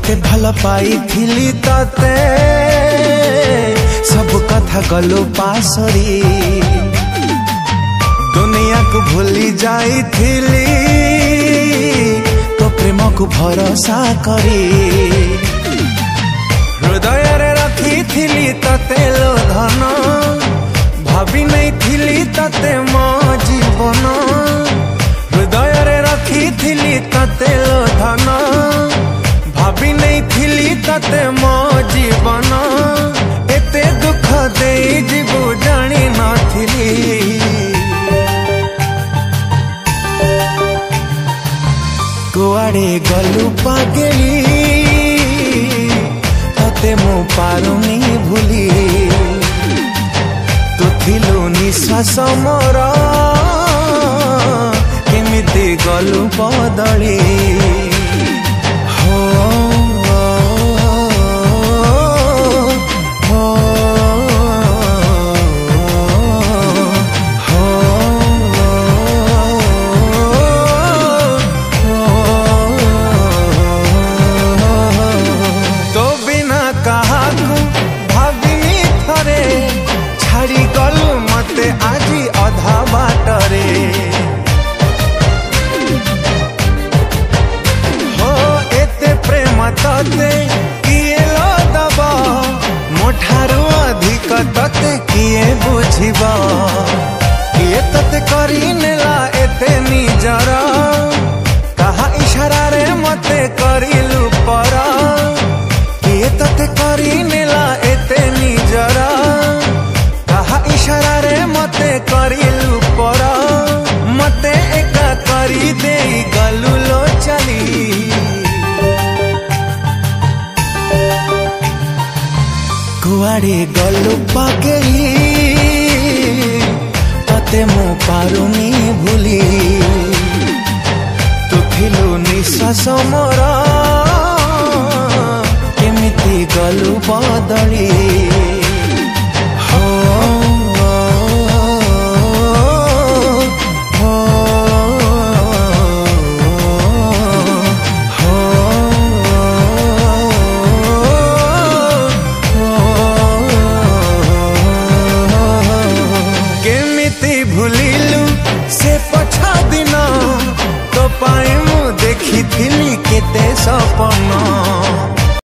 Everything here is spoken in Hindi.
केते भल पाई थिली तते सब कथा गलो पासरी दुनिया को भूली जाई थिली तो प्रेम को भरोसा करी हृदय रे रखी थिली तते लो धन भाभी नहीं थिली तते मो जीवन हृदय रे रखी थिली तते लो धन भाभी नहीं थिली तते मो जीवन एते दुख दे जीवु जानी नथिली कुआड़े गलु पागेली तते मो पारुनी भूली तू थिलु निश्वास मोर केमिति गलु बदली आजी अधा बाटरे हो एते प्रेम तते किए लो दब मोठारू अधिक तते किए बुझिब किए तते करी नेला एते निजर कहा इशारा रे मते करिलु पर किए तते करी नेला एते निजर इशारा रे मते करिलु पर मते एका करी दे गलु लो चली कुआड़े गलु पागेली तते मो पारुनी भूली तू थिलु निश्वास मोर केमिति गलु बदली भूलिलु से पछा दिन तो पाए मु देखी थिली केते सपन।